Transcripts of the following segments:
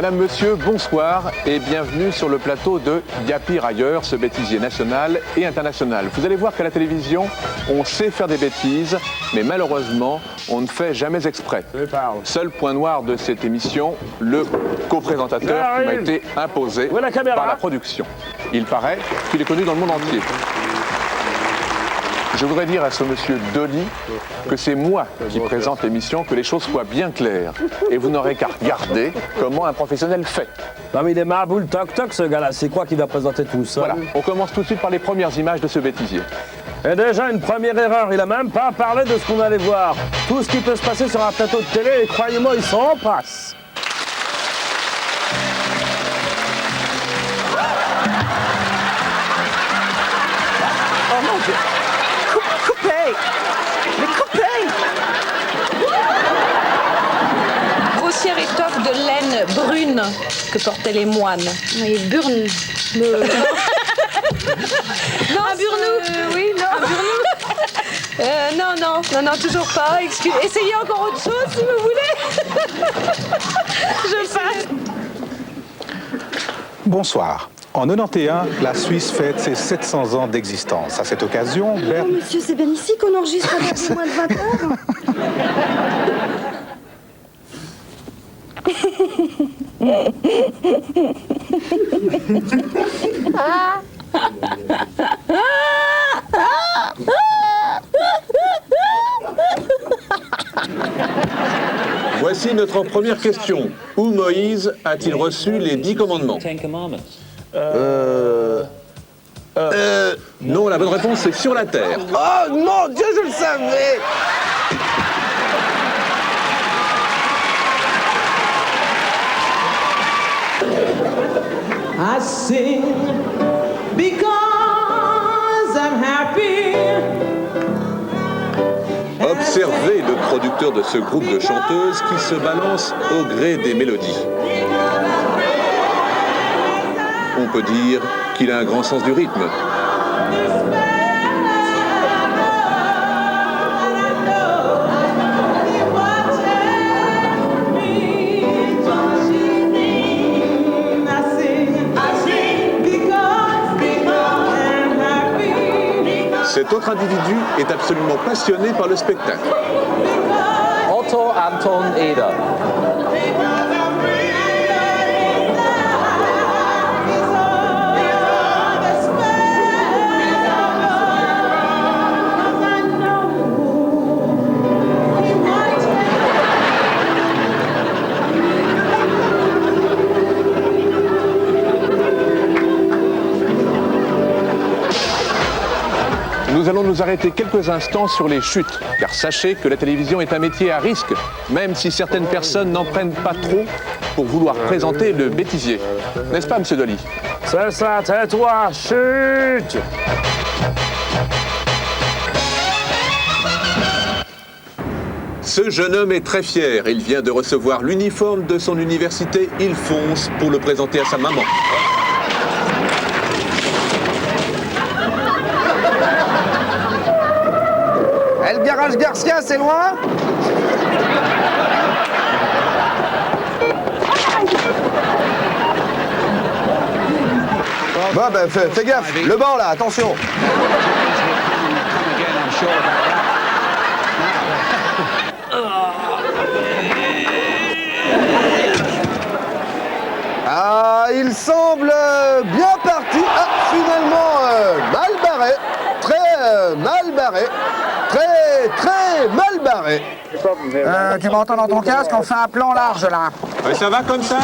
Madame, Monsieur, bonsoir et bienvenue sur le plateau de Y'a pire ailleurs, ce bêtisier national et international. Vous allez voir qu'à la télévision, on sait faire des bêtises, mais malheureusement, on ne fait jamais exprès. Seul point noir de cette émission, le co-présentateur qui m'a été imposé par la production. Il paraît qu'il est connu dans le monde entier. Je voudrais dire à ce monsieur Dolly que c'est moi qui présente l'émission, que les choses soient bien claires. Et vous n'aurez qu'à regarder comment un professionnel fait. Non mais il est marboule toc-toc ce gars-là, c'est quoi qui va présenter tout ça? Voilà, on commence tout de suite par les premières images de ce bêtisier. Et déjà une première erreur, il a même pas parlé de ce qu'on allait voir. Tout ce qui peut se passer sur un plateau de télé, et croyez-moi, ils s'en passent. Oh mon Dieu! Coupez! Mais coupez! Grossière étoffe de laine brune que portaient les moines. Oui, burne. Non, un burnou. Oui, non. Un burnou. Non, toujours pas. Essayez encore autre chose si vous voulez. Je passe. Bonsoir. En 91, la Suisse fête ses 700 ans d'existence. À cette occasion, Non, monsieur, c'est bien ici qu'on enregistre avec moins de 20 heures. Voici notre première question. Où Moïse a-t-il reçu les 10 commandements? Non, la bonne réponse c'est sur la terre. Oh mon Dieu, je le savais! I sing because I'm happy. Observez le producteur de ce groupe de chanteuses qui se balance au gré des mélodies. On peut dire qu'il a un grand sens du rythme. Cet autre individu est absolument passionné par le spectacle. Otto Anton Eder. Nous allons nous arrêter quelques instants sur les chutes, car sachez que la télévision est un métier à risque, même si certaines personnes n'en prennent pas trop pour vouloir présenter le bêtisier. N'est-ce pas, monsieur Dolly? C'est ça, tais-toi, chut! Ce jeune homme est très fier. Il vient de recevoir l'uniforme de son université. Il fonce pour le présenter à sa maman. Le garage Garcia, c'est loin? Bon, ben, fais gaffe, le banc là, attention. Ah, il semble bien parti. Ah, finalement, mal barré. Très mal barré. Très mal barré. Tu m'entends dans ton casque, on fait un plan large là. Ouais, ça va comme ça?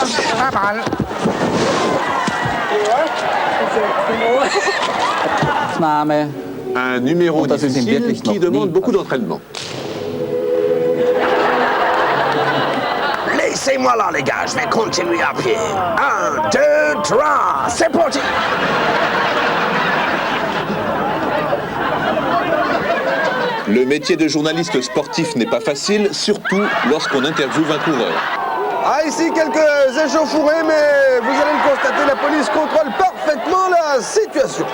Pas mal. Un numéro difficile qui demande beaucoup d'entraînement. Laissez-moi là, les gars, je vais continuer à pied. 1, 2, 3, c'est parti! Le métier de journaliste sportif n'est pas facile, surtout lorsqu'on interviewe un coureur. Ah, ici quelques échauffourées, mais vous allez le constater, la police contrôle parfaitement la situation.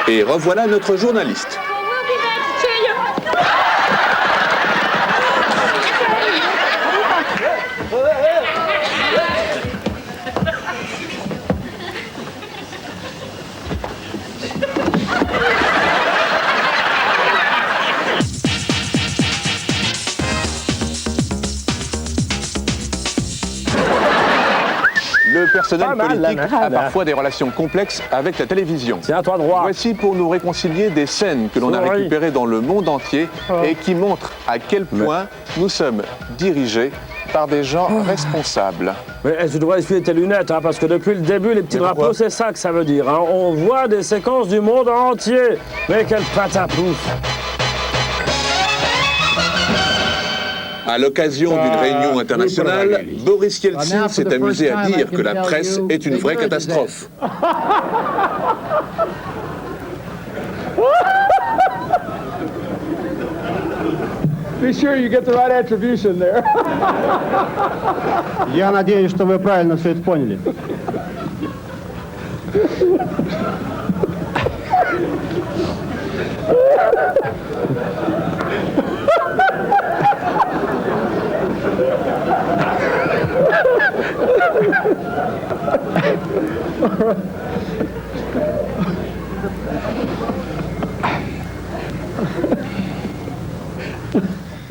Et revoilà notre journaliste. Le personnel Pas mal, politique là, a là. parfois des relations complexes avec la télévision. Tiens-toi droit. Voici pour nous réconcilier des scènes que l'on a Oui. récupérées dans le monde entier et qui montrent à quel point nous sommes dirigés par des gens responsables. Mais tu devrais essuyer tes lunettes, hein, parce que depuis le début, les petits Mais pourquoi drapeaux, c'est ça que ça veut dire. Hein. On voit des séquences du monde entier. Mais quel patapouf! À l'occasion d'une réunion internationale, Boris Yeltsin s'est amusé à dire que la presse est une vraie catastrophe. Be sure you get the right attribution there. Я надеюсь, что вы правильно все это поняли.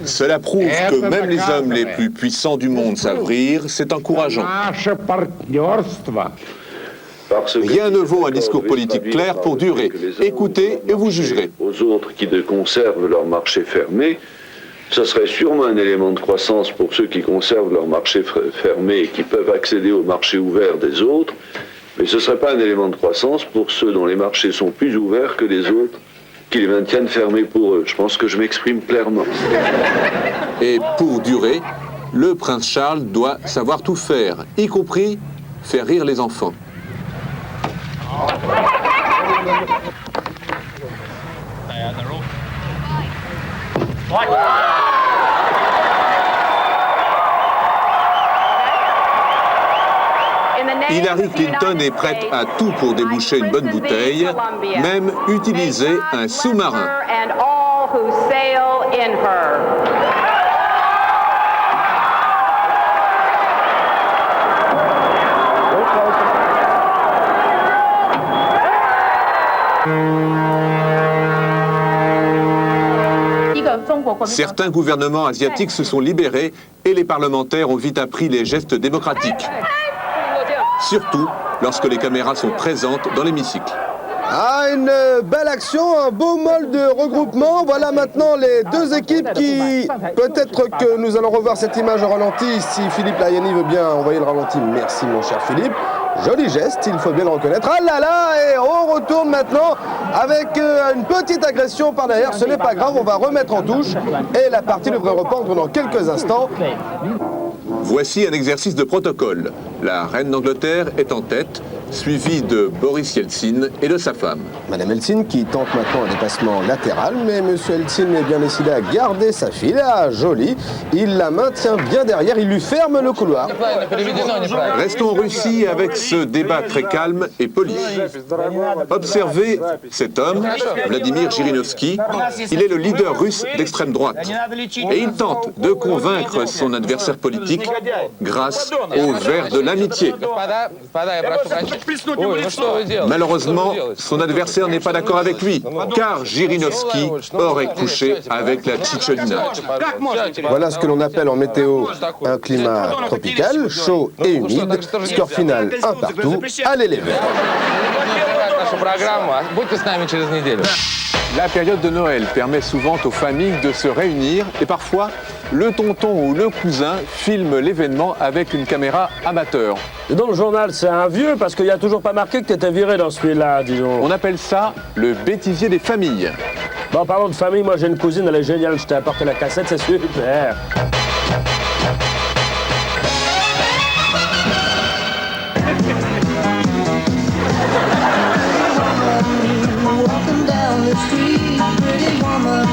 Cela prouve que même les hommes les plus puissants du monde savent rire, c'est encourageant. Наше партнерство. Rien ne vaut un discours politique clair pour durer. Écoutez et vous jugerez. Aux autres qui conservent leur marché fermé, ce serait sûrement un élément de croissance pour ceux qui conservent leur marché fermé et qui peuvent accéder au marché ouvert des autres, mais ce ne serait pas un élément de croissance pour ceux dont les marchés sont plus ouverts que les autres, qui les maintiennent fermés pour eux. Je pense que je m'exprime clairement. Et pour durer, le prince Charles doit savoir tout faire, y compris faire rire les enfants. Hillary Clinton est prête à tout pour déboucher une bonne bouteille, même utiliser un sous-marin. Certains gouvernements asiatiques se sont libérés et les parlementaires ont vite appris les gestes démocratiques. Surtout lorsque les caméras sont présentes dans l'hémicycle. Ah, une belle action, un beau mode de regroupement. Voilà maintenant les deux équipes qui... Peut-être que nous allons revoir cette image au ralenti si Philippe Layani veut bien envoyer le ralenti. Merci mon cher Philippe. Joli geste, il faut bien le reconnaître. Ah là là, et on retourne maintenant avec une petite agression par derrière. Ce n'est pas grave, on va remettre en touche et la partie devrait reprendre dans quelques instants. Voici un exercice de protocole. La reine d'Angleterre est en tête, suivie de Boris Yeltsin et de sa femme. Madame Yeltsin qui tente maintenant un dépassement latéral, mais Monsieur Yeltsin est bien décidé à garder sa fille. Ah, jolie. Il la maintient bien derrière, il lui ferme le couloir. Restons en Russie avec ce débat très calme et poli. Observez cet homme, Vladimir Jirinovski. Il est le leader russe d'extrême droite. Et il tente de convaincre son adversaire politique grâce au verre de l'amitié. Malheureusement, son adversaire n'est pas d'accord avec lui, car Jirinovski aurait couché avec la Tchétchénie. Voilà ce que l'on appelle en météo un climat tropical, chaud et humide. Score final 1 partout. Allez les Verts. La période de Noël permet souvent aux familles de se réunir et parfois, le tonton ou le cousin filme l'événement avec une caméra amateur. Et dans le journal, c'est un vieux, parce qu'il n'y a toujours pas marqué que tu étais viré dans celui-là, disons. On appelle ça le bêtisier des familles. Bon, parlons de famille, moi j'ai une cousine, elle est géniale, je t'ai apporté la cassette, c'est super. Walking down the street, pretty woman,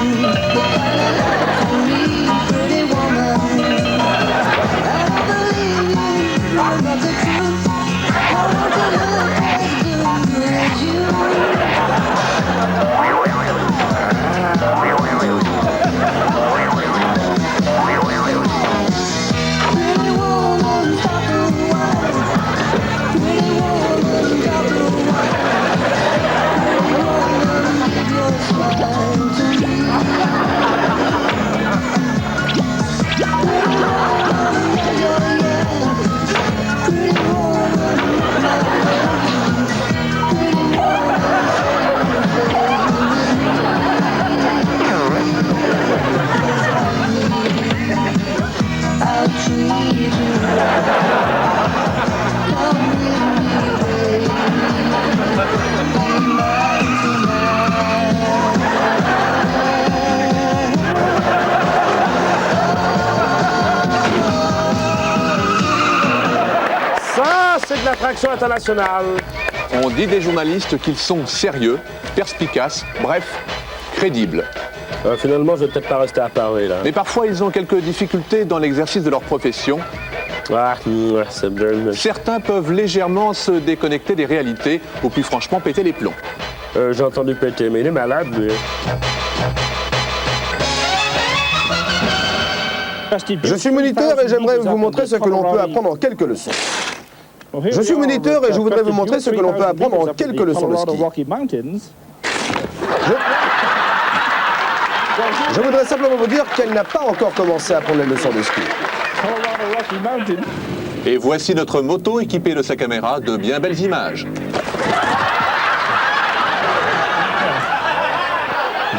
what kind of love for me, pretty woman? I don't believe you, but the truth, I want to look as good as you. l'attraction internationale. On dit des journalistes qu'ils sont sérieux, perspicaces, bref, crédibles. Finalement, je vais peut-être pas rester à Paris, là. Mais parfois, ils ont quelques difficultés dans l'exercice de leur profession. C'est bien. Certains peuvent légèrement se déconnecter des réalités, ou plus franchement péter les plombs. J'ai entendu péter, mais il est malade, lui. Je suis moniteur et j'aimerais vous montrer ce que l'on peut apprendre en quelques leçons. Je suis moniteur et je voudrais vous montrer ce que l'on peut apprendre en quelques leçons de ski. Je voudrais simplement vous dire qu'elle n'a pas encore commencé à prendre les leçons de ski. Et voici notre moto équipée de sa caméra de bien belles images.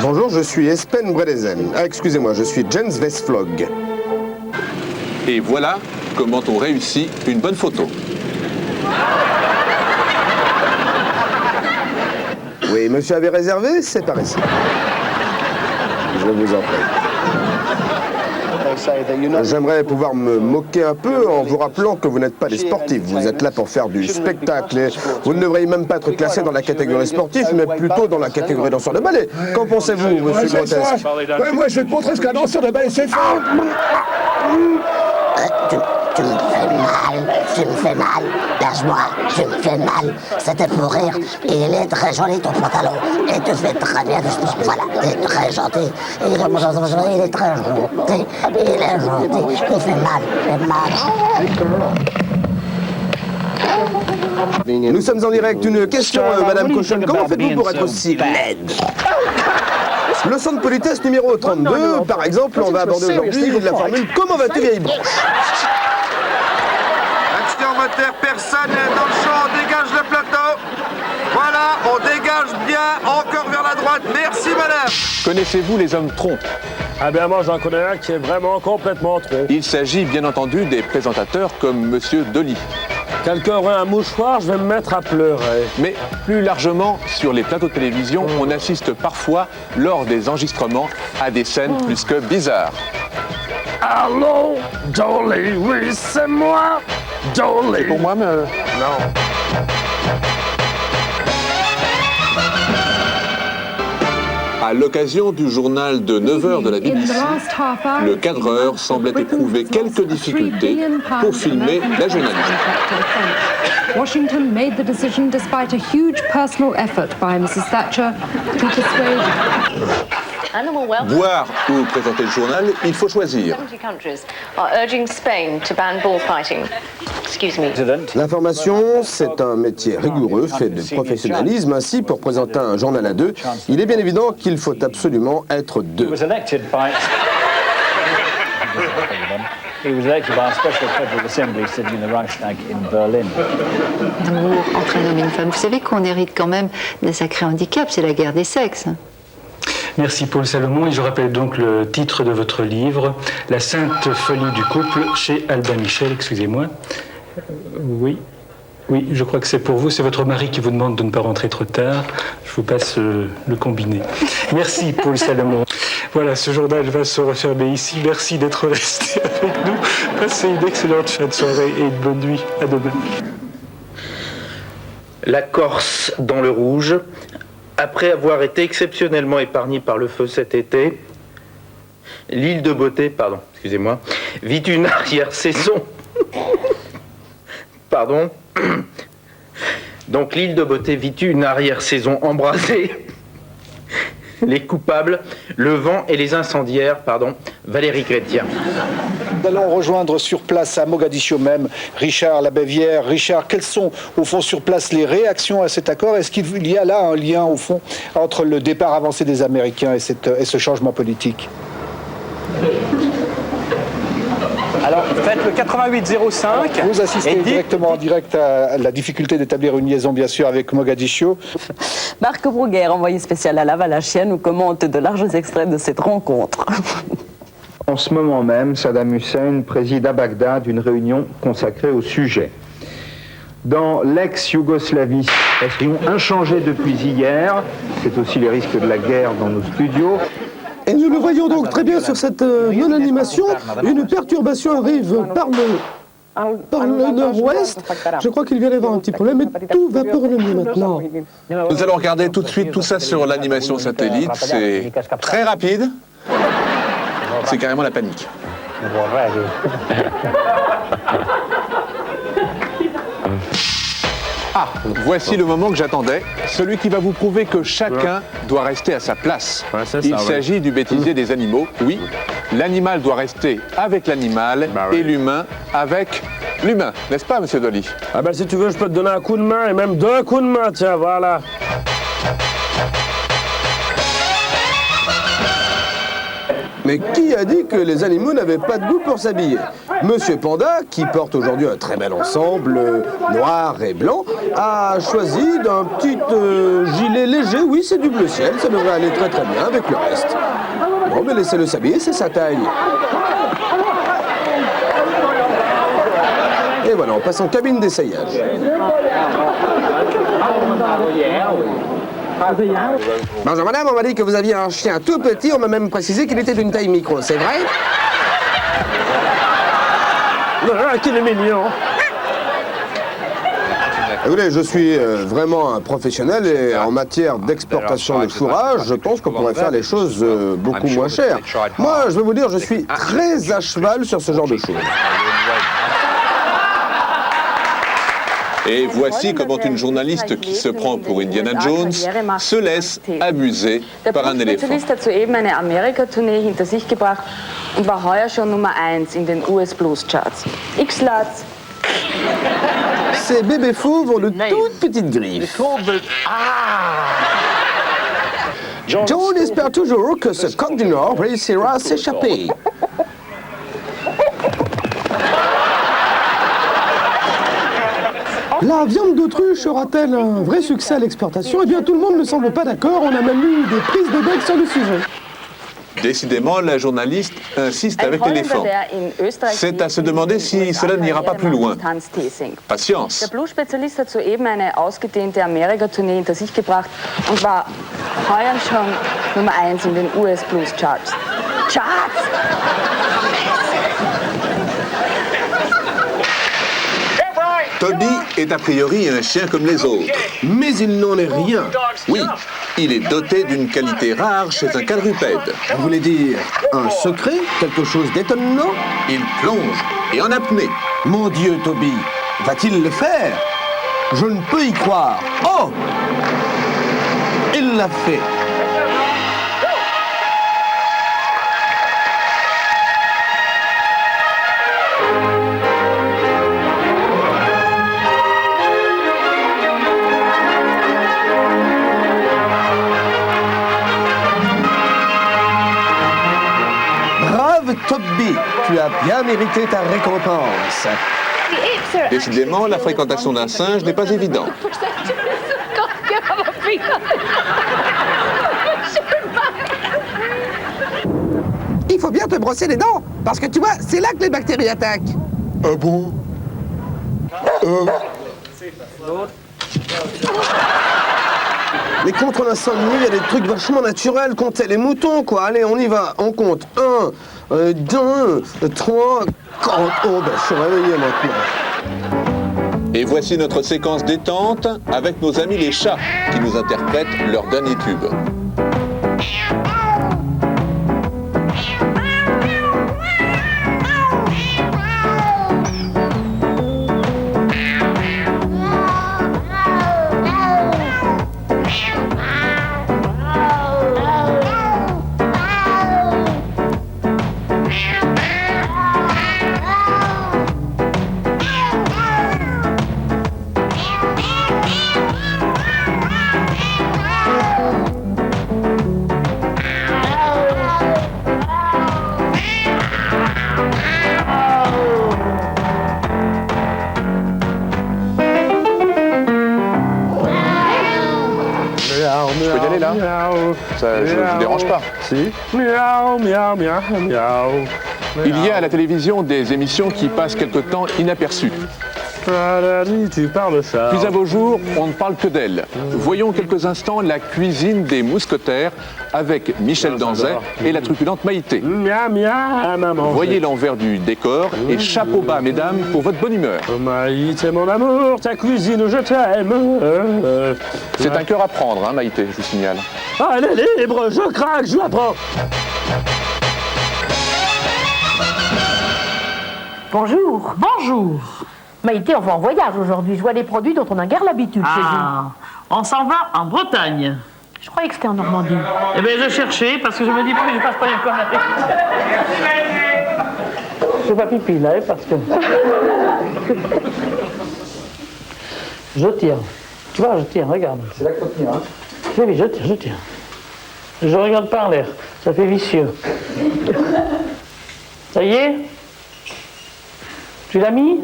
Bonjour, je suis Espen Bredesen. Ah, excusez-moi, je suis Jens Westflog. Et voilà comment on réussit une bonne photo. Oui, monsieur avait réservé, c'est par ici. Je vous en prie. J'aimerais pouvoir me moquer un peu en vous rappelant que vous n'êtes pas des sportifs. Vous êtes là pour faire du spectacle. Et vous ne devriez même pas être classé dans la catégorie sportive, mais plutôt dans la catégorie danseur de ballet. Qu'en pensez-vous, monsieur Grotesque? Moi, je vais te montrer ce qu'un danseur de ballet sait faire. Tu me fais mal, lâche-moi, tu me fais mal, c'était pour rire, il est très joli ton pantalon, et tu fais très bien du sport, voilà, il est très gentil, il est très gentil, il fait mal, Nous sommes en direct. Une question, Madame Cochon. Comment faites-vous pour être aussi laide? Leçon de politesse numéro 32. Par exemple, on va aborder aujourd'hui la formule « Comment vas-tu, vieille branche ?» Action moteur, personne dans le champ, on dégage le plateau. Voilà, on dégage bien, encore vers la droite. Merci, madame. Connaissez-vous les hommes troncs? Ah bien, moi, j'en connais un qui est vraiment complètement tronc. Il s'agit bien entendu des présentateurs comme Monsieur Dolly. Quelqu'un aurait un mouchoir, je vais me mettre à pleurer. Mais plus largement, sur les plateaux de télévision, on assiste parfois, lors des enregistrements, à des scènes plus que bizarres. Allô, Dolly, oui, c'est moi, Dolly. Pour moi, mais... Non. À l'occasion du journal de 9h de la BBC, le cadreur semblait éprouver quelques difficultés pour filmer la journaliste. Washington made the decision despite a huge personal effort by Mrs. Thatcher to persuade. Voir ou présenter le journal, il faut choisir. L'information, c'est un métier rigoureux, fait de professionnalisme. Ainsi, pour présenter un journal à deux, il est bien évident qu'il faut absolument être deux. He was elected by a special federal assembly sitting in the Reichstag in Berlin. D'amour entre un homme et une femme. Vous savez qu'on hérite quand même d'un sacré handicap, c'est la guerre des sexes. Merci Paul Salomon, et je rappelle donc le titre de votre livre, La sainte folie du couple, chez Albin Michel, excusez-moi. Oui, je crois que c'est pour vous, c'est votre mari qui vous demande de ne pas rentrer trop tard. Je vous passe le combiné. Merci Paul Salomon. Voilà, ce journal va se refermer ici. Merci d'être resté avec nous. Passez une excellente fin de soirée et une bonne nuit. À demain. La Corse dans le rouge. Après avoir été exceptionnellement épargnée par le feu cet été, l'île de Beauté, vit une arrière-saison. Donc l'île de Beauté vit une arrière-saison embrasée. Les coupables, le vent et les incendiaires, Valérie Chrétien. Nous allons rejoindre sur place à Mogadiscio même Richard Labévière. Richard, quelles sont au fond sur place les réactions à cet accord? Est-ce qu'il y a là un lien au fond entre le départ avancé des Américains et ce changement politique? Alors, faites le 8805. Vous assistez directement en direct à la difficulté d'établir une liaison, bien sûr, avec Mogadiscio. Marc Bruguer, envoyé spécial à La Valachienne, nous commente de larges extraits de cette rencontre. En ce moment même, Saddam Hussein préside à Bagdad une réunion consacrée au sujet. Dans l'ex-Yougoslavie, situation inchangée depuis hier, c'est aussi les risques de la guerre dans nos studios. Et nous le voyons donc très bien sur cette non-animation. Une perturbation arrive par le Par le nord-ouest, je crois qu'il vient d'y avoir un petit problème, mais tout va pour le mieux maintenant. Nous allons regarder tout de suite tout ça sur l'animation satellite. C'est très rapide. C'est carrément la panique. Ah, voici le moment que j'attendais, celui qui va vous prouver que chacun doit rester à sa place. Il s'agit du bêtisier des animaux. Oui, l'animal doit rester avec l'animal et l'humain avec l'humain. N'est-ce pas, monsieur Dolly? Ah ben si tu veux, je peux te donner un coup de main et même 2 coups de main, tiens, voilà. Mais qui a dit que les animaux n'avaient pas de goût pour s'habiller? Monsieur Panda, qui porte aujourd'hui un très bel ensemble noir et blanc, a choisi d'un petit gilet léger. Oui, c'est du bleu ciel, ça devrait aller très très bien avec le reste. Bon, mais laissez-le s'habiller, c'est sa taille. Et voilà, on passe en cabine d'essayage. Bonjour madame, on m'a dit que vous aviez un chien tout petit, on m'a même précisé qu'il était d'une taille micro, c'est vrai? Ah, qu'il est mignon. Écoutez, je suis vraiment un professionnel et en matière d'exportation de fourrage, je pense qu'on pourrait faire les choses beaucoup moins chères. Moi, je vais vous dire, je suis très à cheval sur ce genre de choses. Et voici comment une journaliste qui se prend pour Indiana Jones se laisse abuser par un éléphant. Der hat soeben eine Amerika-Tournee hinter sich gebracht und war heuer schon Nummer 1 in den US Blues Charts. X-Lads. Ces bébés fauves ont de toutes petites griffes. John espère toujours que ce coq du Nord réussira à s'échapper. La viande d'autruche aura-t-elle un vrai succès à l'exportation? Eh bien, tout le monde ne semble pas d'accord. On a même eu des prises de bec sur le sujet. Décidément, la journaliste insiste avec l'éléphant. C'est à se demander si cela n'ira pas plus loin. Patience. Der Blues-Spezialist hat soeben eine ausgedehnte Amerika-Tournee hinter sich gebracht und war heuer schon Nummer 1 in den US Blues Charts. Charts! Toby est a priori un chien comme les autres. Mais il n'en est rien. Oui, il est doté d'une qualité rare chez un quadrupède. Vous voulez dire un secret? Quelque chose d'étonnant? Il plonge et en apnée. Mon Dieu, Toby, va-t-il le faire? Je ne peux y croire. Oh! Il l'a fait. Toby, tu as bien mérité ta récompense. Décidément, la fréquentation d'un singe n'est pas évidente. Il faut bien te brosser les dents, parce que tu vois, c'est là que les bactéries attaquent. Ah bon? Mais contre l'insomnie, il y a des trucs vachement naturels, comptez les moutons, quoi. Allez, on y va, on compte. 1, 2, 3, 40. Oh, ben, je suis réveillé maintenant. Et voici notre séquence détente avec nos amis les chats qui nous interprètent leur dernier tube. Je peux y aller là? Ça, je ne vous dérange pas. Si. Miaou, miaou, miaou, miaou. Il y a à la télévision des émissions qui passent quelque temps inaperçues. Tu parles chat. Puis à vos jours, on ne parle que d'elle. Voyons quelques instants la cuisine des mousquetaires avec Michel Danzet et la truculente Maïté. Miam, miam, maman. Voyez l'envers du décor et chapeau bas, mesdames, pour votre bonne humeur. Maïté, mon amour, ta cuisine, je t'aime. C'est un cœur à prendre, hein, Maïté, je vous signale. Ah, elle est libre, je craque, je la prends. Bonjour. Bonjour. Maïté, on va en voyage aujourd'hui. Je vois des produits dont on n'a guère l'habitude chez vous. On s'en va en Bretagne. Je croyais que c'était en Normandie. Eh bien, je cherchais parce que je me dis pourquoi je passe pas une connerie. Je fais pas pipi là, parce que. Je tire. Tu vois, je tire, regarde. C'est là que tu tiens, hein? Oui, je tire, je tire. Je regarde pas en l'air. Ça fait vicieux. Ça y est? Tu l'as mis?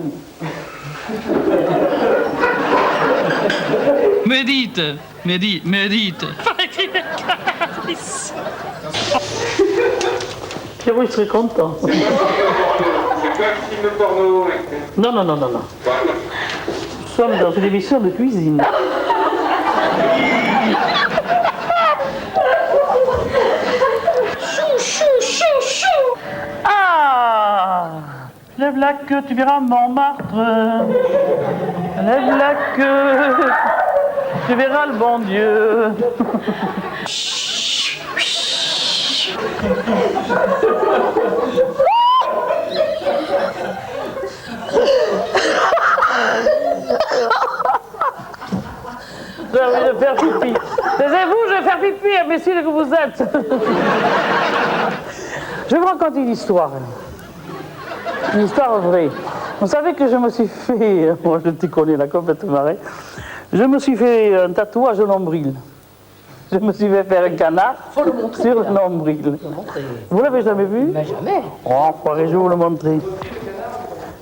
Médite, médite, médite. Pierrot, il serait content. C'est pas un film porno. Non, non, non, non, non. Nous sommes dans une émission de cuisine. Chou, chou, chou, chou. Ah! Lève la queue, tu verras Montmartre. Lève la queue, tu verras le bon Dieu. J'ai envie de faire pipi. Taisez-vous, je vais faire pipi, imbécile que vous êtes. Je vais vous raconter une histoire. Une histoire vraie. Vous savez que je me suis fait, moi je t'y connais là, complètement marré. Je me suis fait un tatouage au nombril. Je me suis fait faire un canard sur le nombril. Vous l'avez jamais vu? Mais jamais. Oh, croirez, je vais vous le montrer.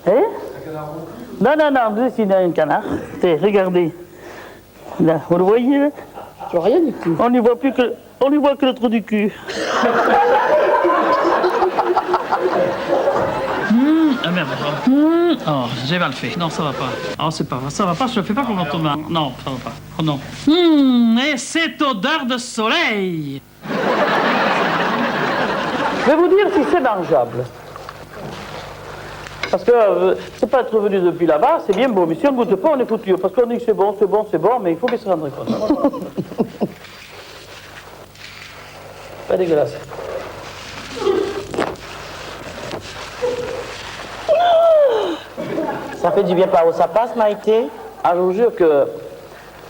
Hein? Non, non, non, vous dessinez un canard. Tiens, regardez. Là, vous le voyez là? Je vois rien du tout. On n'y voit plus que, on n'y voit que le trou du cul. Ah merde. Oh, j'ai mal fait. Non, ça va pas. Oh, c'est pas vrai. Ça va pas, je le fais pas pour Thomas. Non, ça va pas. Oh non. Et cette odeur de soleil. Je vais vous dire si c'est mangeable. Parce que c'est pas être revenu depuis là-bas, c'est bien beau, mais si on ne goûte pas, on est foutu. Parce qu'on dit que c'est bon, c'est bon, c'est bon, mais il faut bien se rendre compte. Pas dégueulasse. Ça fait du bien par où ça passe, Maïté. Ah, je vous jure que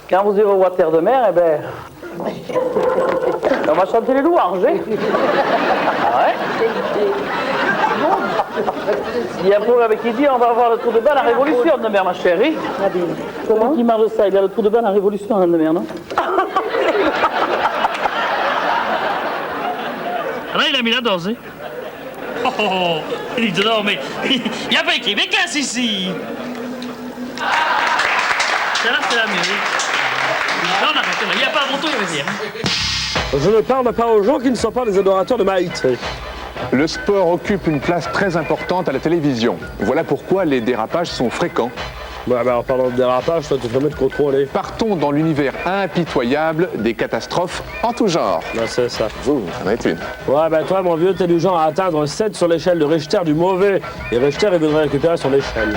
quand vous irez au Water de mer, eh ben, on va chanter les louanges, hein. Ah ouais? Il y a un programme qui dit on va avoir le trou de balle en révolution de mer, ma chérie. Comment qui marche ça? Il y a le trou de balle en révolution de mer, non? Là, il a mis la dose, hein. Oh, oh, oh. Il dit non, mais il n'y a pas écrit mes classes ici. Celle-là, c'est la mieux. Non, on arrête, il n'y a pas de retour, il veut dire. Je ne parle pas aux gens qui ne sont pas des adorateurs de Maïté. Le sport occupe une place très importante à la télévision. Voilà pourquoi les dérapages sont fréquents. Ouais, bah en parlant de dérapage, toi, tu te permets de contrôler. Partons dans l'univers impitoyable des catastrophes en tout genre. Bah, c'est ça. Vous en êtes une. Ouais, bah toi, mon vieux, t'es du genre à atteindre 7 sur l'échelle de Richter du mauvais. Et Richter, il voudrait récupérer son échelle.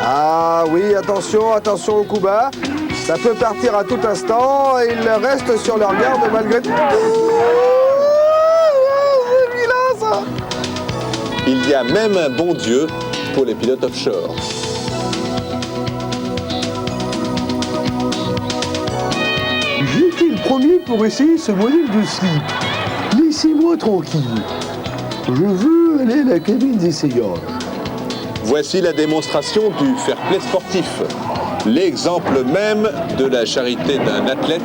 Ah oui, attention, attention au coup bas. Ça peut partir à tout instant. Ils restent sur leur garde malgré tout. C'est vilain, ça. Il y a même un bon Dieu pour les pilotes offshore. J'étais le premier pour essayer ce modèle de slip. Laissez-moi tranquille. Je veux aller à la cabine d'essayage. Voici la démonstration du fair-play sportif. L'exemple même de la charité d'un athlète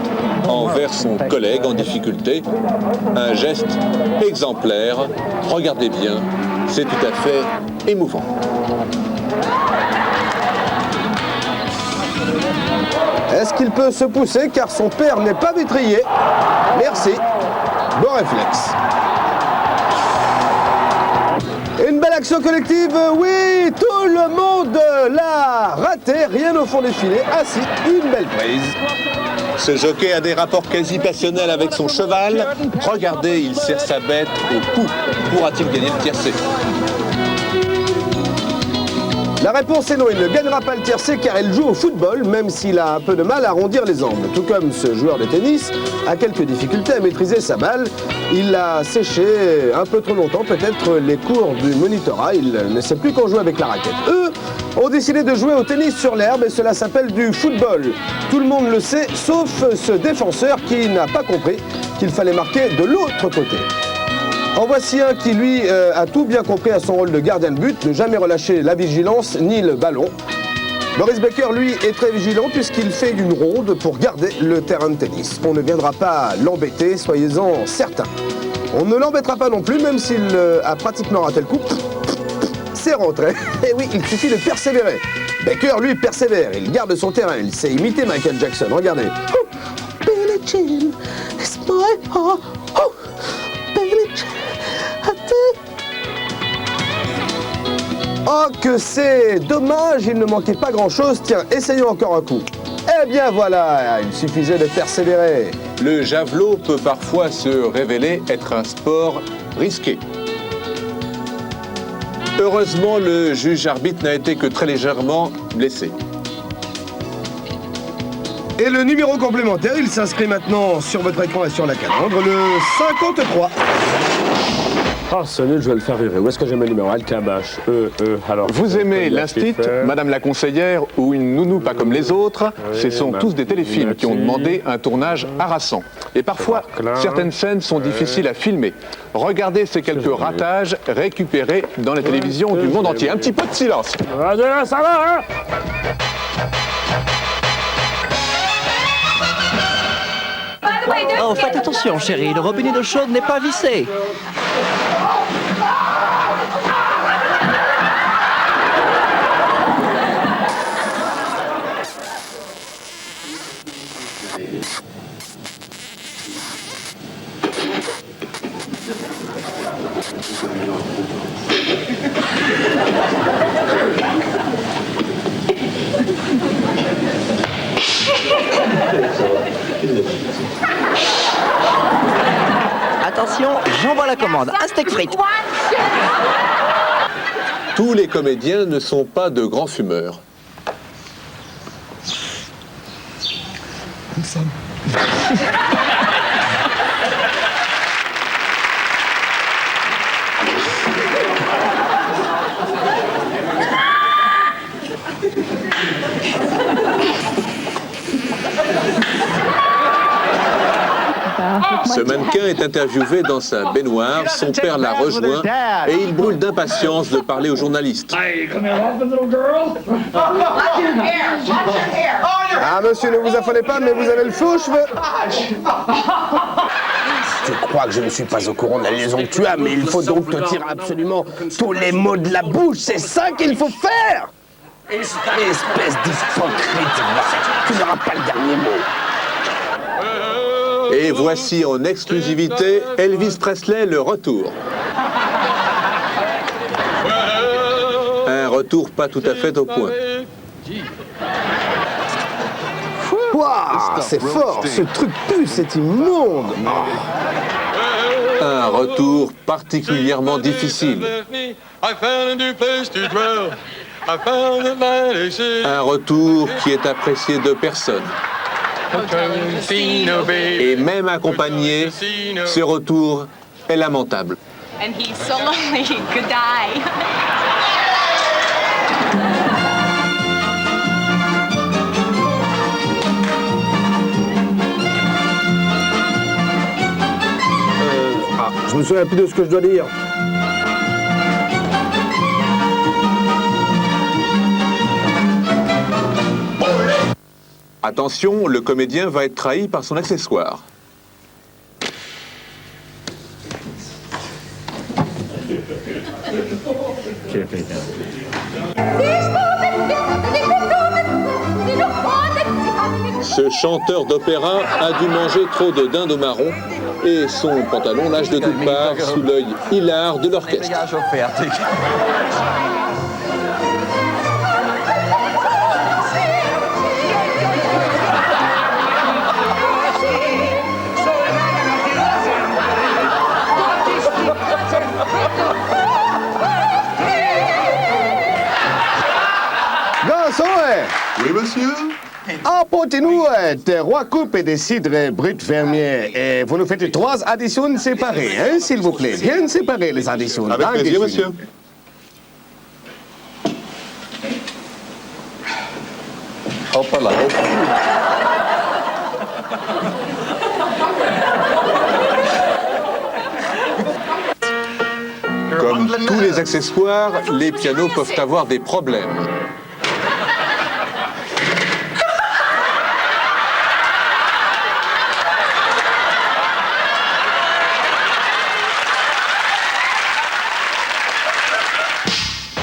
envers son collègue en difficulté. Un geste exemplaire. Regardez bien, c'est tout à fait émouvant. Est-ce qu'il peut se pousser car son père n'est pas vitrier? Merci. Bon réflexe. action collective, oui, tout le monde l'a raté, rien au fond des filets. Ah si, une belle prise. Ce jockey a des rapports quasi passionnels avec son cheval. Regardez, il serre sa bête au cou. Pourra-t-il gagner le tiercé? La réponse est non, il ne gagnera pas le tiercé car il joue au football, même s'il a un peu de mal à arrondir les angles. Tout comme ce joueur de tennis a quelques difficultés à maîtriser sa balle. Il a séché un peu trop longtemps, peut-être les cours du monitorat. Il ne sait plus qu'on joue avec la raquette. Eux ont décidé de jouer au tennis sur l'herbe et cela s'appelle du football. Tout le monde le sait, sauf ce défenseur qui n'a pas compris qu'il fallait marquer de l'autre côté. En voici un qui, lui, a tout bien compris à son rôle de gardien de but, ne jamais relâcher la vigilance ni le ballon. Boris Becker, lui, est très vigilant puisqu'il fait une ronde pour garder le terrain de tennis. On ne viendra pas l'embêter, soyez-en certains. On ne l'embêtera pas non plus, même s'il a pratiquement raté le coup. C'est rentré. Et oui, il suffit de persévérer. Becker, lui, persévère. Il garde son terrain. Il sait imiter Michael Jackson. Regardez. Billie Jean, it's my heart. Billie Jean. Oh, que c'est dommage, il ne manquait pas grand-chose. Tiens, essayons encore un coup. Eh bien voilà, il suffisait de persévérer. Le javelot peut parfois se révéler être un sport risqué. Heureusement, le juge arbitre n'a été que très légèrement blessé. Et le numéro complémentaire, il s'inscrit maintenant sur votre écran et sur la calandre, le 53. Oh, ce nul, je vais le faire virer. Où est-ce que j'ai mes numéros? Alcabache. Alors. Vous aimez l'Instit, Madame la conseillère ou une nounou pas comme les autres? Ce sont tous des téléfilms qui ont demandé un tournage harassant. Et parfois, certaines scènes sont difficiles à filmer. Regardez ces quelques ratages récupérés dans les télévisions du monde entier. Un petit peu de silence. Ça va, hein? Oh, faites attention, chérie, le robinet d'eau chaude n'est pas vissé. Attention, j'envoie la commande. Un steak frites. Tous les comédiens ne sont pas de grands fumeurs. Ce mannequin est interviewé dans sa baignoire, son père l'a rejoint et il brûle d'impatience de parler aux journalistes. Ah monsieur, ne vous affolez pas, mais vous avez le faux cheveu. Tu crois que je ne suis pas au courant de la liaison que tu as, mais il faut donc te tirer absolument tous les mots de la bouche, c'est ça qu'il faut faire. Espèce d'hypocrite, tu n'auras pas le dernier mot. Et voici en exclusivité Elvis Presley, le retour. Un retour pas tout à fait au point. Waouh, c'est fort, ce truc pue, c'est immonde. Un retour particulièrement difficile. Un retour qui est apprécié de personne. Et même accompagné, ce retour est lamentable. And he's so lonely. Goodbye. Je me souviens plus de ce que je dois dire. Attention, le comédien va être trahi par son accessoire. Ce chanteur d'opéra a dû manger trop de dinde au marron et son pantalon nage de toutes parts sous l'œil hilar de l'orchestre. Oui, monsieur. Apportez-nous des rois coupes et des cidres bruts fermiers. Et vous nous faites 3 additions séparées, hein, s'il vous plaît. Bien séparées, les additions. Avec plaisir, monsieur. Hop là, hop. Comme tous les accessoires, les pianos peuvent avoir des problèmes.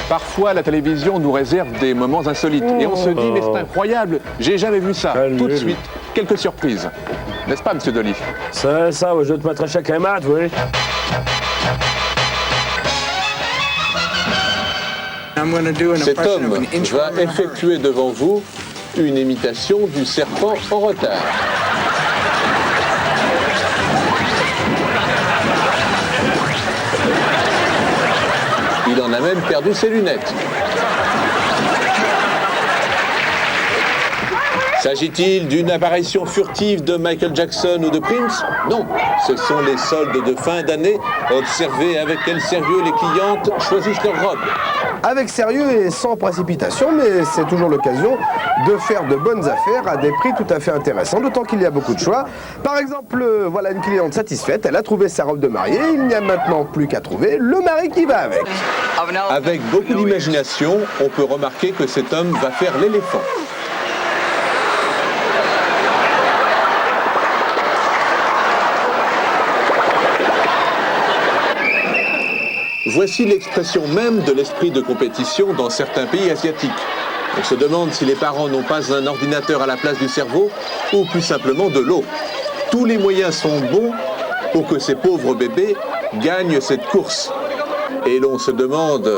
Parfois, la télévision nous réserve des moments insolites. Et on se dit, mais c'est incroyable, j'ai jamais vu ça. Tout de suite, quelques surprises. N'est-ce pas, monsieur Dolly? C'est ça, je te mettrai chacun mat, oui. Cet homme va effectuer devant vous une imitation du serpent en retard. Il en a même perdu ses lunettes. S'agit-il d'une apparition furtive de Michael Jackson ou de Prince? Non, ce sont les soldes de fin d'année. Observez avec quel sérieux les clientes choisissent leur robe. Avec sérieux et sans précipitation, mais c'est toujours l'occasion de faire de bonnes affaires à des prix tout à fait intéressants, d'autant qu'il y a beaucoup de choix. Par exemple, voilà une cliente satisfaite, elle a trouvé sa robe de mariée, il n'y a maintenant plus qu'à trouver le mari qui va avec. Avec beaucoup d'imagination, on peut remarquer que cet homme va faire l'éléphant. Voici l'expression même de l'esprit de compétition dans certains pays asiatiques. On se demande si les parents n'ont pas un ordinateur à la place du cerveau ou plus simplement de l'eau. Tous les moyens sont bons pour que ces pauvres bébés gagnent cette course. Et l'on se demande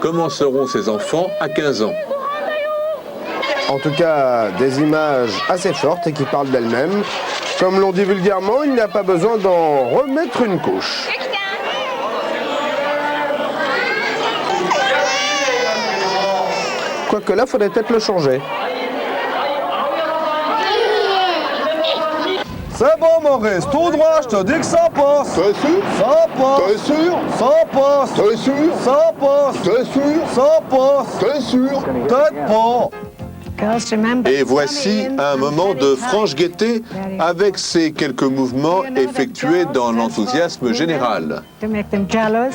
comment seront ces enfants à 15 ans. En tout cas, des images assez fortes et qui parlent d'elles-mêmes. Comme l'on dit vulgairement, il n'y a pas besoin d'en remettre une couche. Quoique là, faudrait peut-être le changer. C'est bon, Maurice, tout droit, je te dis que ça passe. T'es sûr? Ça passe. T'es sûr? Ça passe. T'es sûr? Ça passe. T'es sûr? Ça passe. T'es sûr? Peut-être pas. Et voici un moment de franche gaieté avec ces quelques mouvements effectués dans l'enthousiasme général.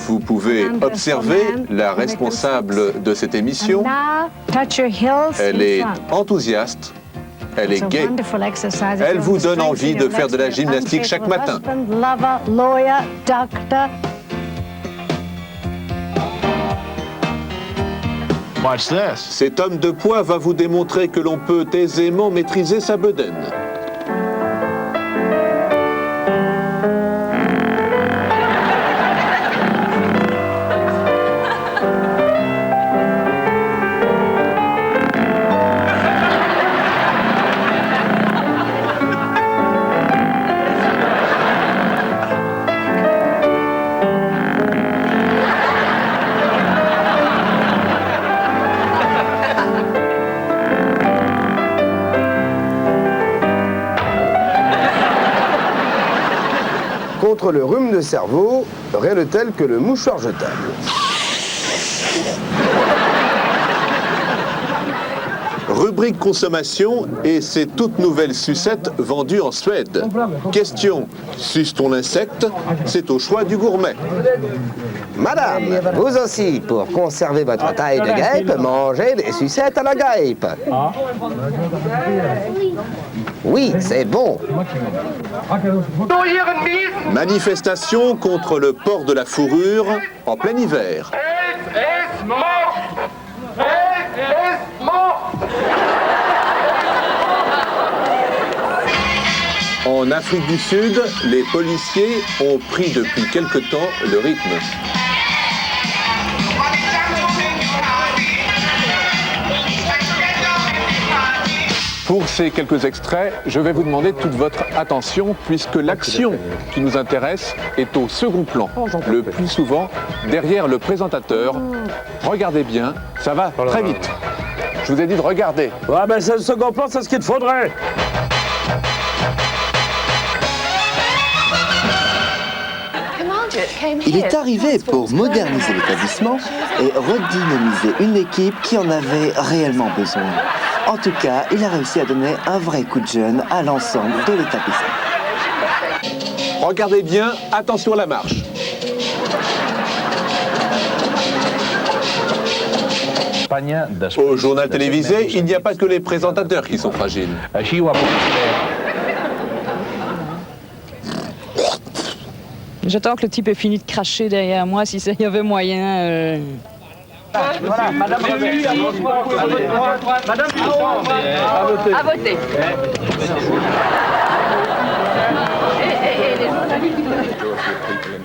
Vous pouvez observer la responsable de cette émission. Elle est enthousiaste, elle est gaie. Elle vous donne envie de faire de la gymnastique chaque matin. Cet homme de poids va vous démontrer que l'on peut aisément maîtriser sa bedaine. Contre le rhume de cerveau, rien de tel que le mouchoir jetable. Rubrique consommation et ces toutes nouvelles sucettes vendues en Suède. Question, suce-t-on l'insecte? C'est au choix du gourmet. Madame, vous aussi, pour conserver votre taille de guêpe, mangez des sucettes à la guêpe. Oui, c'est bon. Manifestation contre le port de la fourrure en plein hiver. En En Afrique du Sud, les policiers ont pris depuis quelque temps le rythme. Pour ces quelques extraits, je vais vous demander toute votre attention puisque l'action qui nous intéresse est au second plan, le plus souvent derrière le présentateur. Regardez bien, ça va très vite. Je vous ai dit de regarder. Ouais, mais c'est le second plan, c'est ce qu'il te faudrait. Il est arrivé pour moderniser l'établissement et redynamiser une équipe qui en avait réellement besoin. En tout cas, il a réussi à donner un vrai coup de jeune à l'ensemble de l'établissement. Regardez bien, attention à la marche. Au journal télévisé, il n'y a pas que les présentateurs qui sont fragiles. J'attends que le type ait fini de cracher derrière moi, si ça y avait moyen. Voilà, madame Revers. Madame À voter.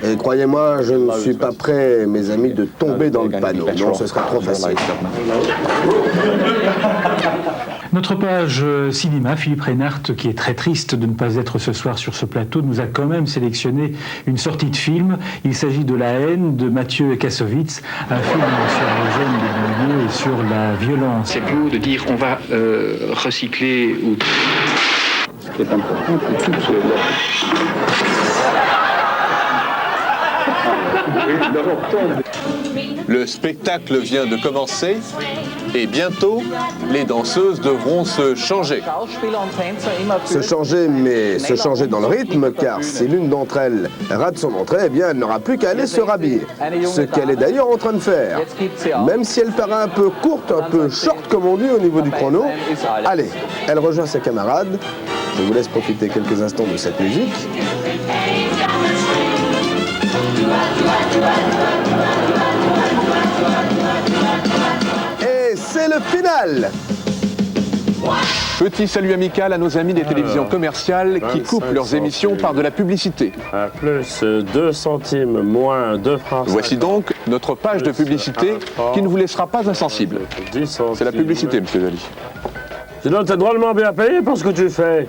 Et croyez-moi, je ne suis pas prêt, mes amis, de tomber dans le panneau. Non, ce serait trop facile. Notre page cinéma, Philippe Reinhardt, qui est très triste de ne pas être ce soir sur ce plateau, nous a quand même sélectionné une sortie de film. Il s'agit de La haine de Mathieu Kassovitz, un film sur les jeunes des banlieues et sur la violence. C'est plus haut de dire on va recycler ou... Ce qui est important pour toutes ces... Le spectacle vient de commencer et bientôt, les danseuses devront se changer. Se changer, mais se changer dans le rythme, car si l'une d'entre elles rate son entrée, eh bien, elle n'aura plus qu'à aller se rhabiller. Ce qu'elle est d'ailleurs en train de faire. Même si elle paraît un peu courte, un peu short, comme on dit, au niveau du chrono. Allez, elle rejoint ses camarades. Je vous laisse profiter quelques instants de cette musique. Et c'est le final. Petit salut amical à nos amis des télévisions commerciales qui coupent leurs émissions par de la publicité. Plus 2 centimes, moins 2 francs. Voici donc notre page de publicité qui ne vous laissera pas insensible. C'est la publicité, monsieur Joly. Sinon, t'es drôlement bien payé pour ce que tu fais.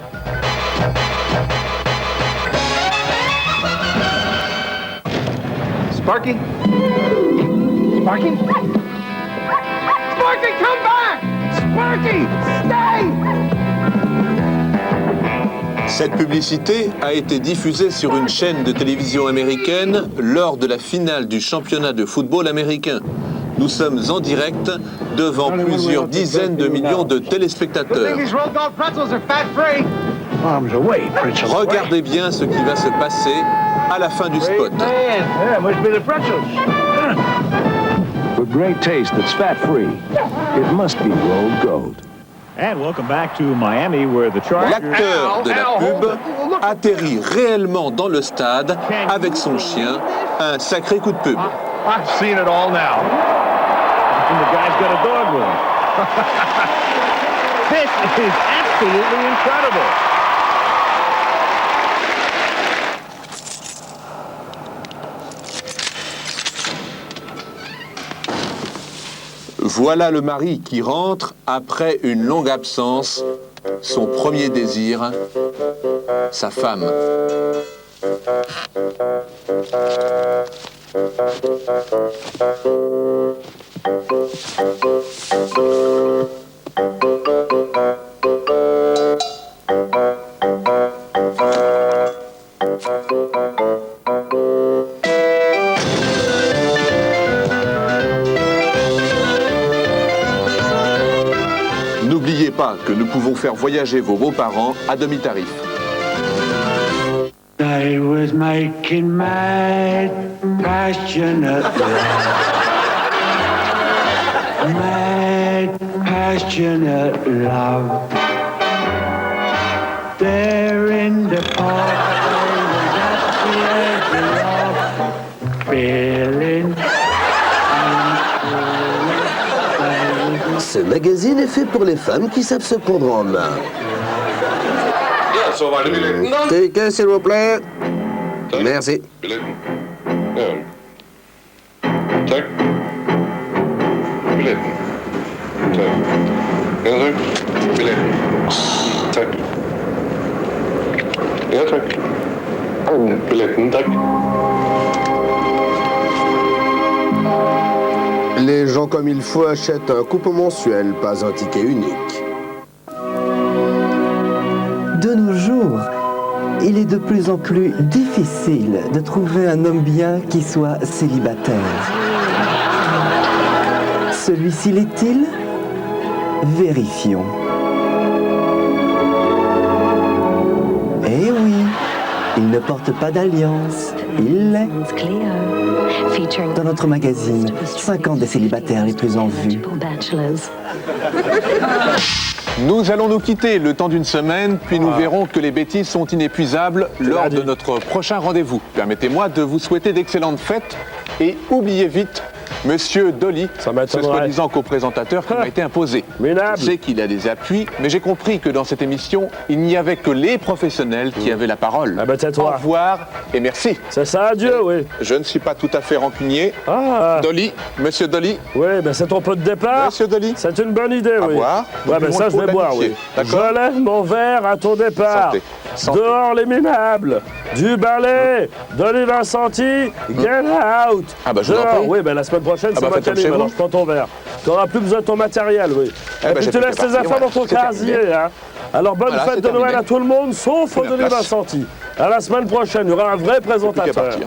Sparky? Sparky? Sparky, come back! Sparky, stay! Cette publicité a été diffusée sur une chaîne de télévision américaine lors de la finale du championnat de football américain. Nous sommes en direct devant plusieurs dizaines de millions de téléspectateurs. Regardez bien ce qui va se passer à la fin du spot. For great taste that's fat-free, it must be rolled gold. And welcome back to Miami, where the Chargers... L'acteur de la pub atterrit réellement dans le stade avec son chien, un sacré coup de pub. I've seen it all now. And the guy's got a dog with him. This is absolutely incredible. Voilà le mari qui rentre après une longue absence, son premier désir, sa femme. N'oubliez pas que nous pouvons faire voyager vos beaux-parents à demi-tarif. I was making mad, passionate love. Mad, passionate love. There in the park, I was happy as love, feeling. Ce magazine est fait pour les femmes qui savent se prendre en main. Ticket, s'il vous plaît. Merci. Tack. Biletten. Tack. Ja, tack. Biletten. Tack. Ja, tack. Biletten, tack. Les gens comme il faut achètent un coupon mensuel, pas un ticket unique. De nos jours, il est de plus en plus difficile de trouver un homme bien qui soit célibataire. Celui-ci l'est-il? Vérifions. Eh oui, il ne porte pas d'alliance. Il l'est. Dans notre magazine, 50 des célibataires les plus en vue. Nous allons nous quitter le temps d'une semaine, puis nous verrons que les bêtises sont inépuisables lors de notre prochain rendez-vous. Permettez-moi de vous souhaiter d'excellentes fêtes et oubliez vite Monsieur Dolly, ce soi-disant co-présentateur qui m'a été imposé. Je sais qu'il a des appuis, mais j'ai compris que dans cette émission, il n'y avait que les professionnels qui avaient la parole. Ah ben c'est toi. Au revoir et merci. C'est ça, adieu, oui. Je ne suis pas tout à fait rancunier. Dolly, Monsieur Dolly. Oui, ben c'est ton pot de départ. Monsieur Dolly. C'est une bonne idée, oui. Boire. Ouais, ben ça, je vais boire, oui. Je lève mon verre à ton départ. Santé. Santé. Dehors les minables. Du balai. Dolly Vincenti. Get out. Ah bah je vous en prie. Oui, ben la semaine prochaine, c'est ma canine, alors je prends ton verre. Tu n'auras plus besoin de ton matériel, oui. Et puis tu laisses tes affaires dans ton casier, hein. Alors bonne fête de Noël à tout le monde, sauf au Dolly Vincenti. À la semaine prochaine, il y aura un vrai présentateur.